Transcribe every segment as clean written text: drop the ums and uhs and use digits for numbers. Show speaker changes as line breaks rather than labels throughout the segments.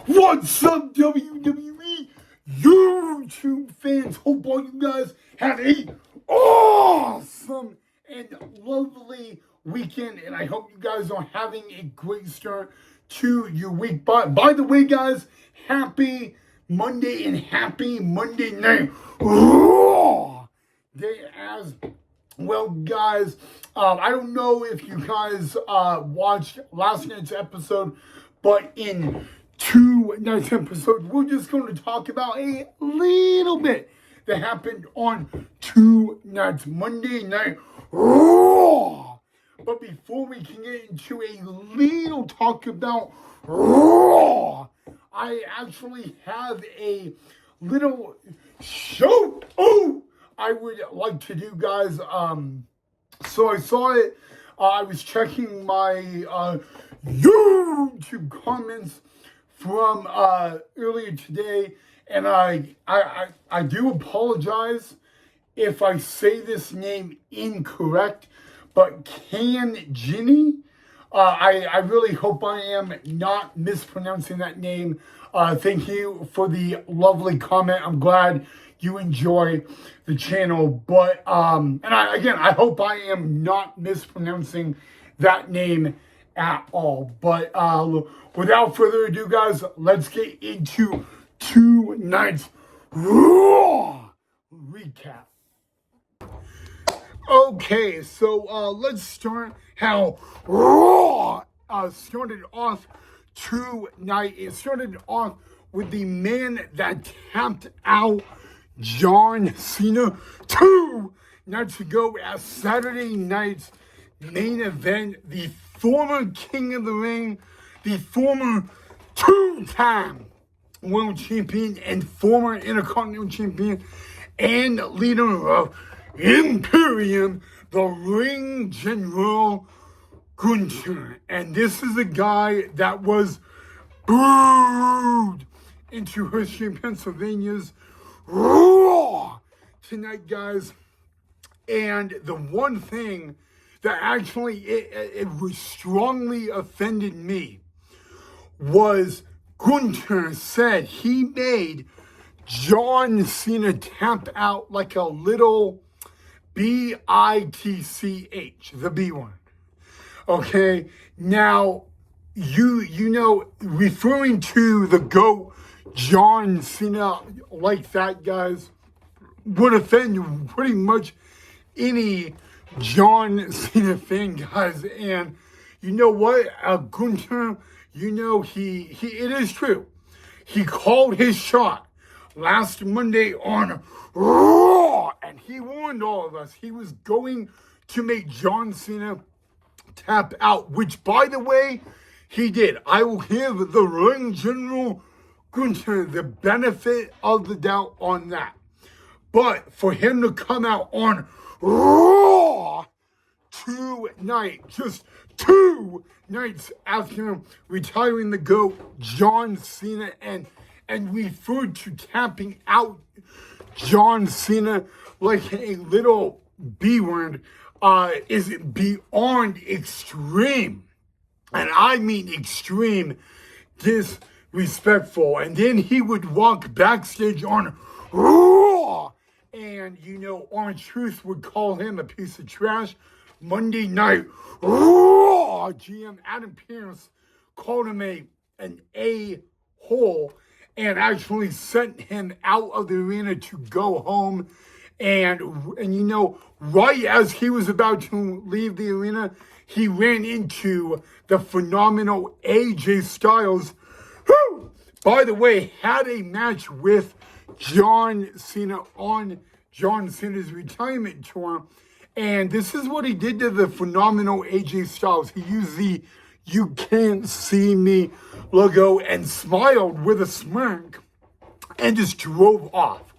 What's up, WWE YouTube fans? Hope all you guys had a awesome and lovely weekend, and I hope you guys are having a great start to your week. By the way, guys, happy Monday and happy Monday night Raw day as well, guys. I don't know if you guys watched last night's episode, but in tonight's episode, we're just going to talk about a little bit that happened on tonight's Monday Night Raw. But before we can get into a little talk about Raw, I actually have a little show I would like to do, guys. So I saw it. I was checking my YouTube comments from earlier today, and I do apologize if I say this name incorrect, but Ginny. I really hope I am not mispronouncing that name. Thank you for the lovely comment. I'm glad you enjoy the channel, but I hope I am not mispronouncing that name at all. But without further ado, guys, let's get into tonight's Raw recap. Okay, so let's start how Raw started off tonight. It started off with the man that tapped out John Cena 2 nights ago at Saturday night's main event. The former King of the Ring, the former two-time world champion and former Intercontinental champion and leader of Imperium, the Ring General Gunther. And this is a guy that was booed into Hershey, Pennsylvania's Raw tonight, guys. And the one thing that actually it was strongly offended me was Gunther said he made John Cena tap out like a little bitch, the B word. Okay, now you know, referring to the GOAT John Cena like that, guys, would offend pretty much any John Cena fan, guys. And you know what, Gunther, you know, it is true. He called his shot last Monday on Raw, and he warned all of us he was going to make John Cena tap out, which, by the way, he did. I will give the Ring General Gunther the benefit of the doubt on that. But for him to come out on Raw tonight, just 2 nights after retiring the GOAT John Cena, and referred to tapping out John Cena like a little B word, is beyond extreme. And I mean extreme disrespectful. And then he would walk backstage on Raw, and you know, R-Truth would call him a piece of trash. Monday Night Raw GM Adam Pearce called him an a-hole and actually sent him out of the arena to go home. And you know, right as he was about to leave the arena, he ran into the phenomenal AJ Styles, who, by the way, had a match with John Cena on John Cena's retirement tour. And this is what he did to the phenomenal AJ Styles. He used the "You Can't See Me" logo and smiled with a smirk and just drove off.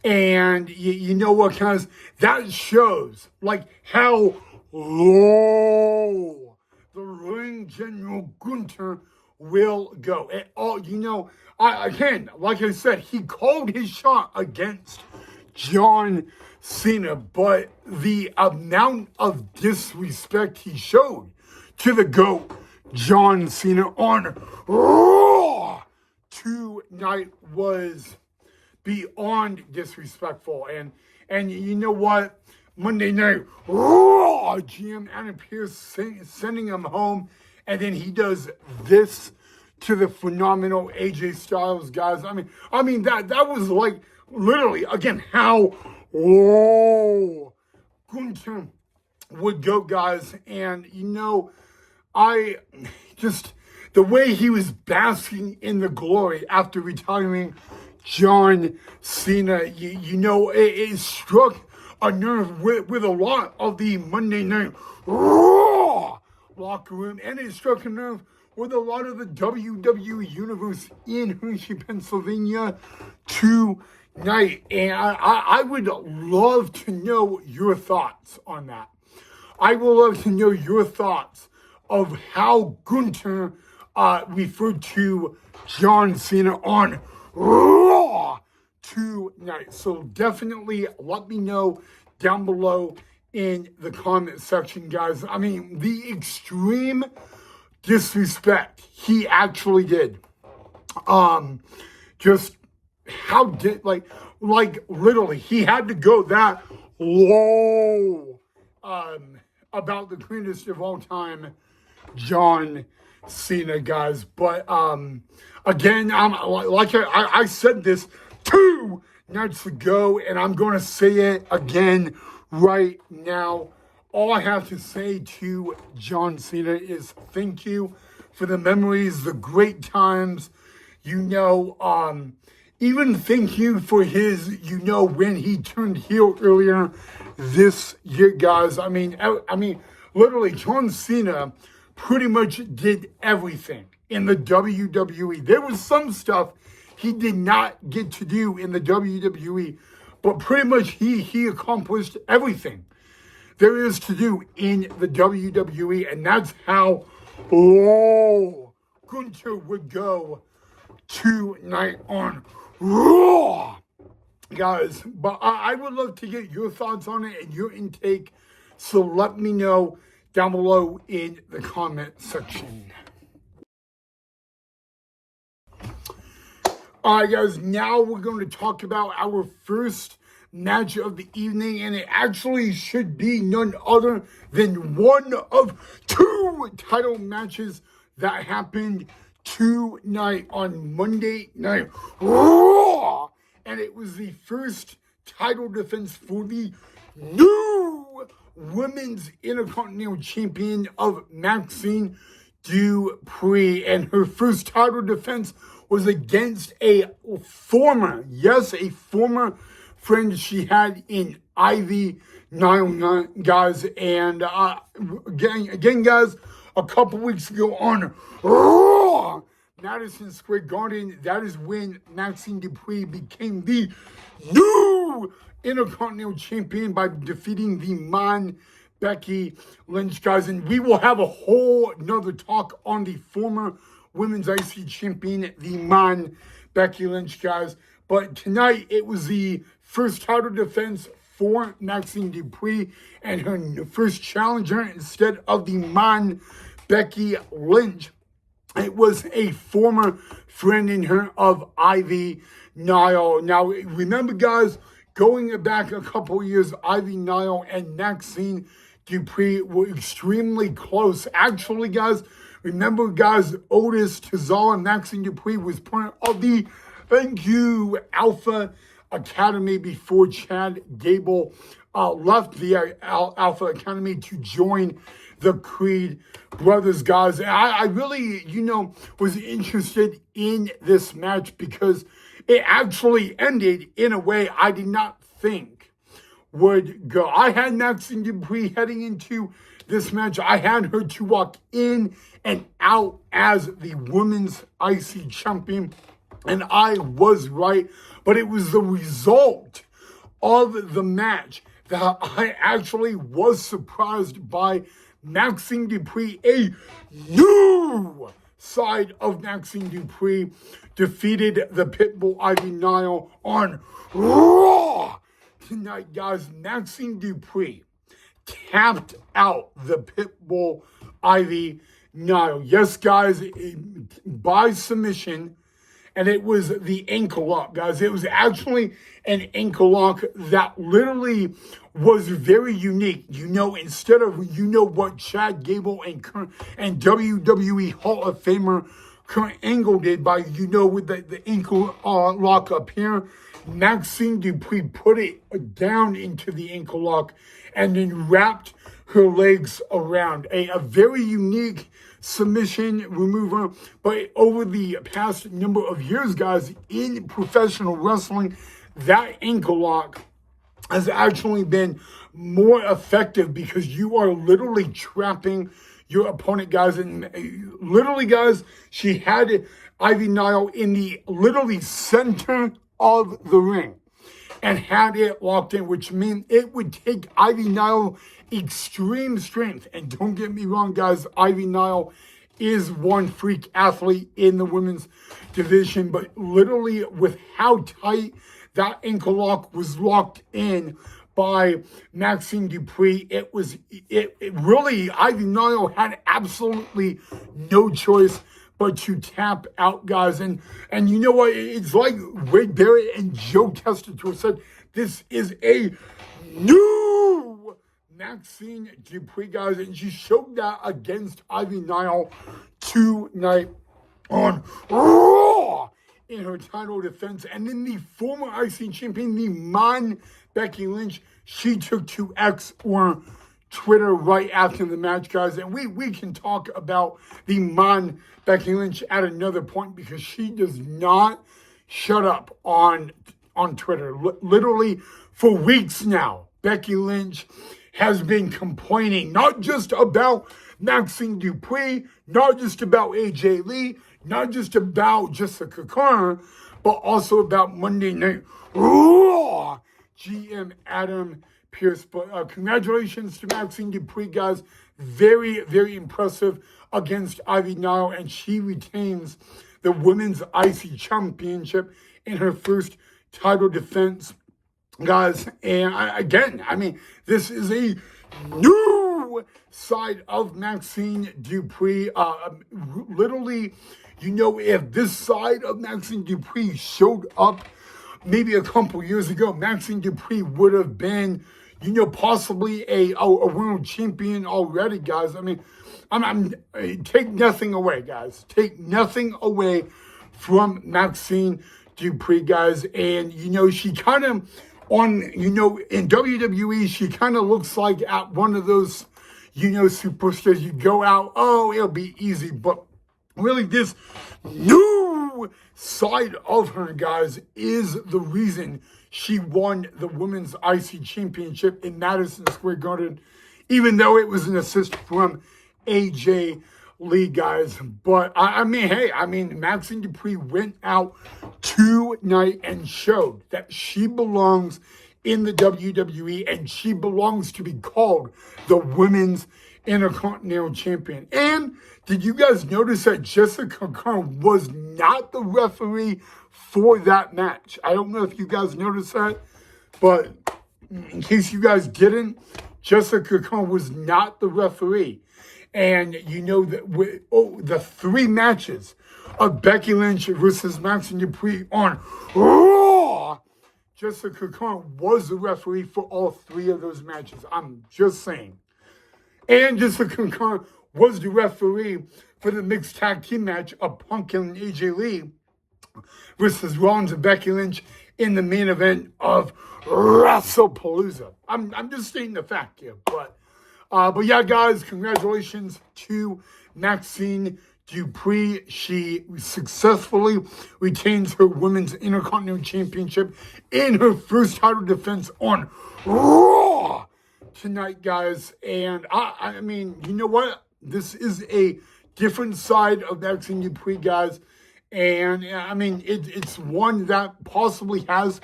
And you know what, guys? That shows like how low the Ring General Gunther will go. And all, you know, again, like I said, he called his shot against John Cena, but the amount of disrespect he showed to the GOAT John Cena on Raw tonight was beyond disrespectful. And you know what? Monday Night Raw, GM Adam Pearce sending him home, and then he does this to the phenomenal AJ Styles, guys. I mean that was like literally again how low Gunther would go, guys. And you know, I just the way he was basking in the glory after retiring John Cena, you know, it struck a nerve with a lot of the Monday Night Raw locker room, and it struck a nerve with a lot of the WWE Universe in Hershey, Pennsylvania tonight. And I would love to know your thoughts on that. I would love to know your thoughts of how Gunther referred to John Cena on Raw tonight. So definitely let me know down below in the comment section, guys. I mean, the extreme disrespect he actually did. Just how did like literally he had to go that low about the greatest of all time, John Cena, guys. But again, I said this 2 nights ago, and I'm going to say it again right now. All I have to say to John Cena is thank you for the memories, the great times. You know, even thank you for his, you know, when he turned heel earlier this year, guys. I mean, literally, John Cena pretty much did everything in the WWE. There was some stuff he did not get to do in the WWE, but pretty much he accomplished everything there is to do in the WWE, and that's how low Gunther would go tonight on Raw, guys. But I would love to get your thoughts on it and your intake, so let me know down below in the comment section. All right, guys, now we're going to talk about our first match of the evening, and it actually should be none other than one of 2 title matches that happened tonight on Monday Night Raw, and it was the first title defense for the new Women's Intercontinental Champion of Maxine Dupree, and her first title defense was against a former friend she had in Ivy Nile, guys. And again, guys, a couple weeks ago on Raw, Madison Square Garden, that is when Maxine Dupree became the new Intercontinental Champion by defeating the Man Becky Lynch, guys. And we will have a whole nother talk on the former Women's IC Champion, the Man Becky Lynch, guys. But tonight, it was the first title defense for Maxine Dupree and her first challenger instead of the Man Becky Lynch. It was a former friend in her of Ivy Nile. Now, remember, guys, going back a couple years, Ivy Nile and Maxine Dupree were extremely close. Actually, guys, remember, guys, Otis Tozawa and Maxine Dupree was part of the Alpha Academy before Chad Gable left the Alpha Academy to join the Creed brothers, guys. I really, you know, was interested in this match because it actually ended in a way I did not think would go. I had Maxine Dupree heading into this match. I had her to walk in and out as the Women's IC Champion, and I was right. But it was the result of the match that I actually was surprised by. Maxine Dupree, a new side of Maxine Dupree, defeated the Pitbull Ivy Nile on Raw tonight, guys. Maxine Dupree tapped out the Pitbull Ivy Nile. Yes, guys, by submission. and it was the ankle lock, guys. It was actually an ankle lock that literally was very unique. Instead of, what Chad Gable and WWE Hall of Famer Kurt Angle did by, with the ankle lock up here, Maxine Dupree put it down into the ankle lock and then wrapped her legs around. A very unique submission remover. But over the past number of years, guys, in professional wrestling, that ankle lock has actually been more effective because you are literally trapping your opponent, guys. And literally, guys, she had Ivy Nile in the literally center of the ring and had it locked in, which means it would take Ivy Nile extreme strength. And don't get me wrong, guys, Ivy Nile is one freak athlete in the women's division, but literally with how tight that ankle lock was locked in by Maxine Dupree, it really, Ivy Nile had absolutely no choice but to tap out, guys. And you know what? It's like Wade Barrett and Joe Testator said, this is a new Maxine Dupree, guys. And she showed that against Ivy Nile tonight on Raw in her title defense. And then the former IC champion, the man Becky Lynch, she took to X or Twitter right after the match, guys. And we can talk about the man Becky Lynch at another point because she does not shut up on Twitter. Literally for weeks now, Becky Lynch has been complaining not just about Maxine Dupree, not just about AJ Lee, not just about Jessica Carr, but also about Monday Night Raw GM Adam Pearce. But congratulations to Maxine Dupree, guys. Very, very impressive against Ivy Nile, and she retains the Women's IC Championship in her first title defense, guys. And this is a new side of Maxine Dupree. Literally, if this side of Maxine Dupree showed up maybe a couple years ago, Maxine Dupree would have been, possibly a world champion already, guys. Take nothing away, guys. Take nothing away from Maxine Dupree, guys. And, she kind of, in WWE, she kind of looks like at one of those, superstars. You go out, oh, it'll be easy. But really, this new side of her, guys, is the reason she won the Women's IC Championship in Madison Square Garden, even though it was an assist from AJ Lee, guys. But Maxine Dupree went out tonight and showed that she belongs in the WWE and she belongs to be called the Women's Intercontinental Champion. And did you guys notice that Jessica Carr was not the referee for that match? I don't know if you guys noticed that, but in case you guys didn't, Jessica Carr was not the referee. And the three matches of Becky Lynch versus Maxine Dupree on Raw, Jessica Carr was the referee for all three of those matches. I'm just saying. And Jessica Carr was the referee for the mixed tag team match of Punk and AJ Lee versus Rollins and Becky Lynch in the main event of WrestlePalooza. I'm just stating the fact here, but yeah, guys, congratulations to Maxine Dupree. She successfully retains her Women's Intercontinental Championship in her first title defense on Raw tonight, guys. And you know what? This is a different side of Maxine Dupree, guys. And it's one that possibly has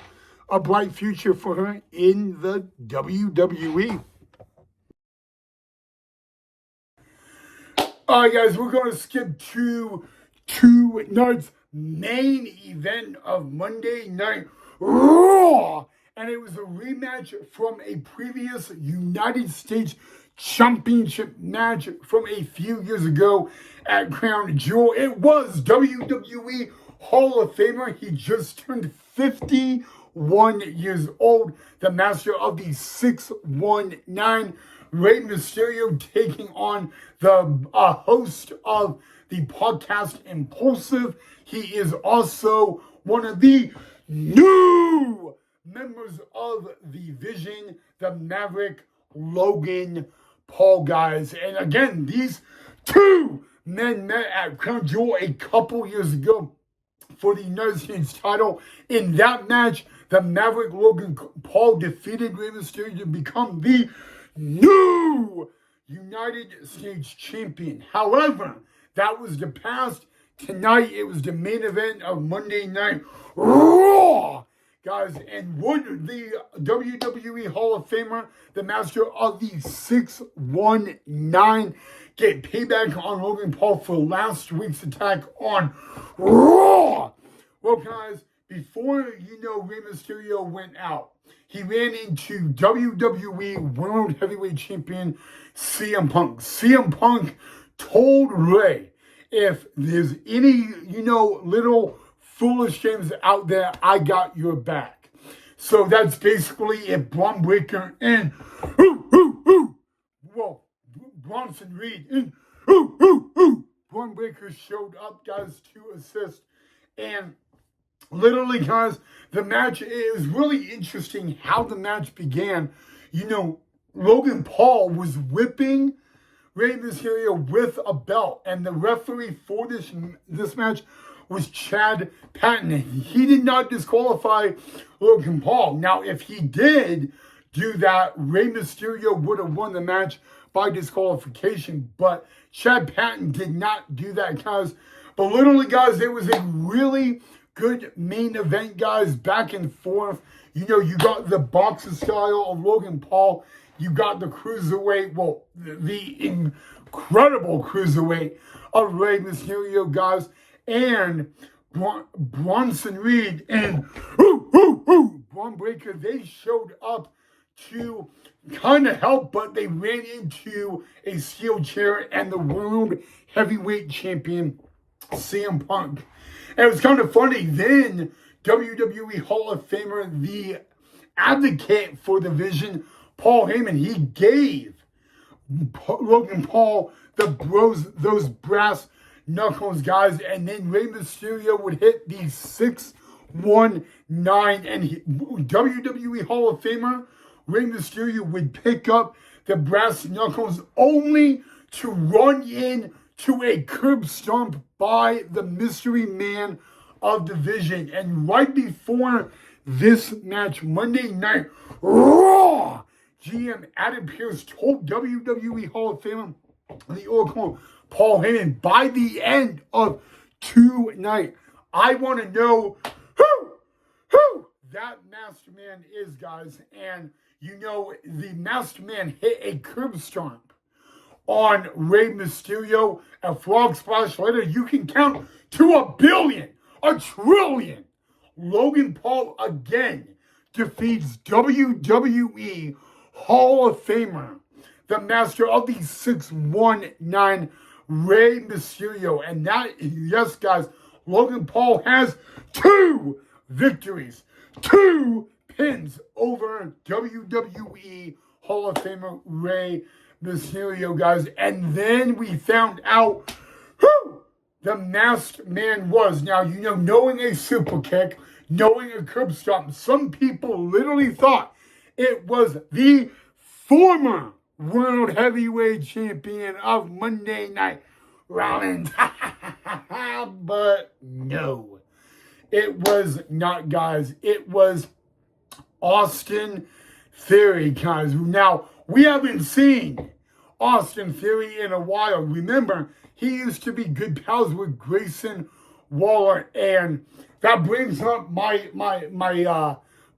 a bright future for her in the WWE. All right, guys, we're going to skip to tonight's main event of Monday Night Raw. And it was a rematch from a previous United States Championship match from a few years ago at Crown Jewel. It was WWE Hall of Famer. He just turned 51 years old. The master of the 619. Rey Mysterio taking on the host of the podcast Impulsive. He is also one of the new members of the Vision, the Maverick, Logan Paul, guys. And again, these two men met at Crown Jewel a couple years ago for the United States title. In that match, the Maverick Logan Paul defeated Rey Mysterio to become the new United States champion. However, that was the past. Tonight, it was the main event of Monday Night Raw, guys. And would the WWE Hall of Famer, the master of the 619, get payback on Logan Paul for last week's attack on Raw? Well, guys, before Rey Mysterio went out, he ran into WWE World Heavyweight Champion CM Punk. CM Punk told Rey, if there's any, little foolish games out there, I got your back. So that's basically if Braun Breaker and Bronson Reed and Braun Breaker showed up, guys, to assist. And literally, guys, the match is really interesting how the match began. Logan Paul was whipping Rey Mysterio with a belt, and the referee for this match was Chad Patton. He did not disqualify Logan Paul. Now, if he did do that, Rey Mysterio would have won the match by disqualification, but Chad Patton did not do that, guys. But literally, guys, there was a really good main event, guys, back and forth. You got the boxer style of Logan Paul. You got the cruiserweight, the incredible cruiserweight of Rey Mysterio, guys. And Bronson Reed and Braun Breaker, they showed up to kind of help, but they ran into a steel chair and the World Heavyweight Champion, CM Punk. And it was kind of funny. Then WWE Hall of Famer, the advocate for the Vision, Paul Heyman, he gave Logan Paul those brass knuckles, guys, and then Rey Mysterio would hit the 619, and WWE Hall of Famer Rey Mysterio would pick up the brass knuckles only to run in to a curb stomp by the mystery man of the Vision. And right before this match, Monday Night Raw, GM Adam Pearce told WWE Hall of Famer, the Oracle, Paul Heyman, by the end of tonight, I want to know who that master man is, guys. And the master man hit a curb stomp on Rey Mysterio. A frog splash later, you can count to 1 billion, 1 trillion. Logan Paul again defeats WWE Hall of Famer, the master of the 619, Rey Mysterio. And that, yes, guys, Logan Paul has 2 victories, 2 pins over WWE Hall of Famer Rey Mysterio, guys. And then we found out who the masked man was. Now, knowing a super kick, knowing a curb stomp, some people literally thought it was the former World Heavyweight Champion of Monday Night Rollins. But no, it was not, guys. It was Austin Theory, guys. Now, we haven't seen Austin Theory in a while. Remember, he used to be good pals with Grayson Waller, and that brings up my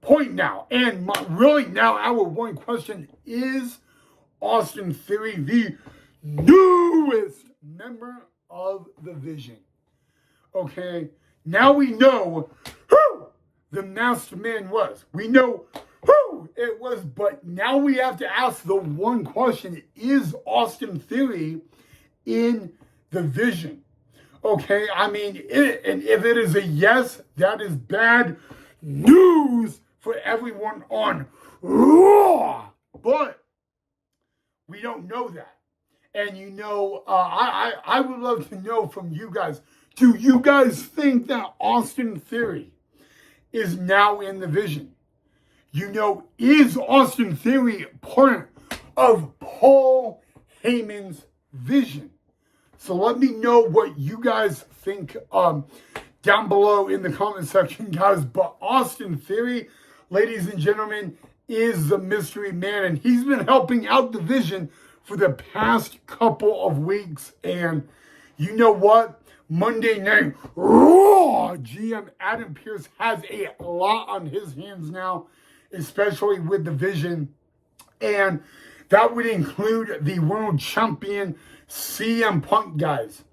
point now. And really now, our one question is, Austin Theory the newest member of the Vision? Okay, now we know who the masked man was. We know who it was, but now we have to ask the one question: is Austin Theory in the Vision? Okay, I mean, and if it is a yes, that is bad news for everyone on Raw. But we don't know that. And you know, I would love to know from you guys, do you guys think that Austin Theory is now in the vision? You know, is Austin Theory part of Paul Heyman's vision? So let me know what you guys think down below in the comment section, guys. But Austin Theory, ladies and gentlemen, is the mystery man. And he's been helping out the vision for the past couple of weeks. And you know what? Monday Night Raw GM Adam Pearce has a lot on his hands now, especially with the vision. And that would include the world champion CM Punk, guys.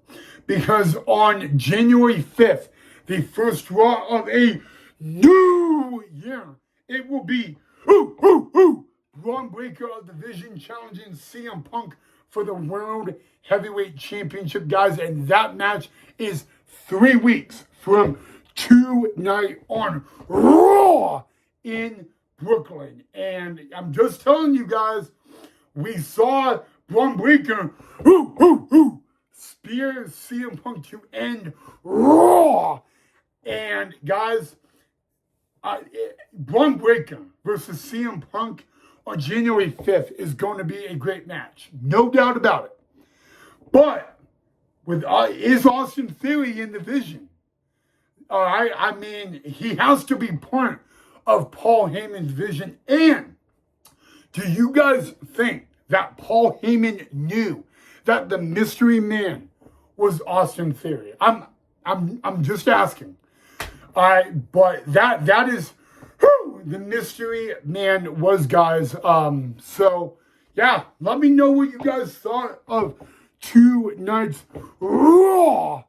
Because on January 5th, the first Raw of a new year, it will be Braun Breaker of the Vision challenging CM Punk for the World Heavyweight Championship, guys. And that match is 3 weeks from tonight on Raw in Brooklyn. And I'm just telling you guys, we saw Braun Breaker spear CM Punk to end Raw. And guys, Braun Breaker versus CM Punk on January 5th is going to be a great match. No doubt about it. But with is Austin Theory in the vision? All right, I mean, he has to be part of Paul Heyman's vision. And do you guys think that Paul Heyman knew that the mystery man was Austin Theory? I'm just asking. All right, but that is who the mystery man was, guys. So yeah, let me know what you guys thought of tonight's Raw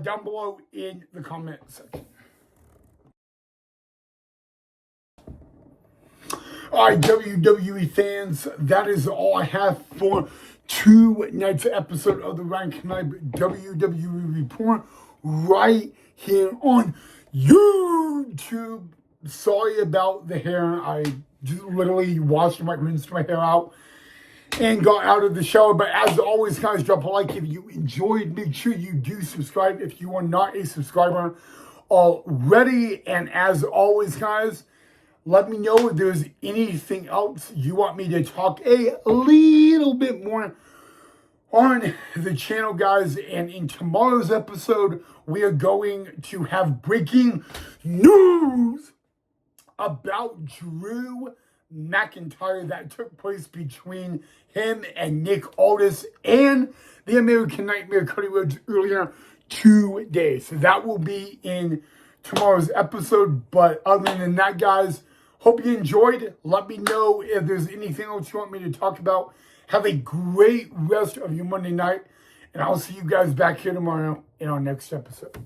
down below in the comment section. All right, WWE fans, that is all I have for tonight's episode of the Ryan Knight WWE Report right here on YouTube. Sorry about the hair. I just literally rinsed my hair out and got out of the shower. But as always, guys, drop a like if you enjoyed. Make sure you do subscribe if you are not a subscriber already. And as always, guys, let me know if there's anything else you want me to talk a little bit more on the channel, guys. And in tomorrow's episode, we are going to have breaking news about Drew McIntyre that took place between him and Nick Aldis and the American Nightmare Cody Rhodes earlier today. So that will be in tomorrow's episode. But other than that, guys, hope you enjoyed. Let me know if there's anything else you want me to talk about. Have a great rest of your Monday night. And I'll see you guys back here tomorrow in our next episode.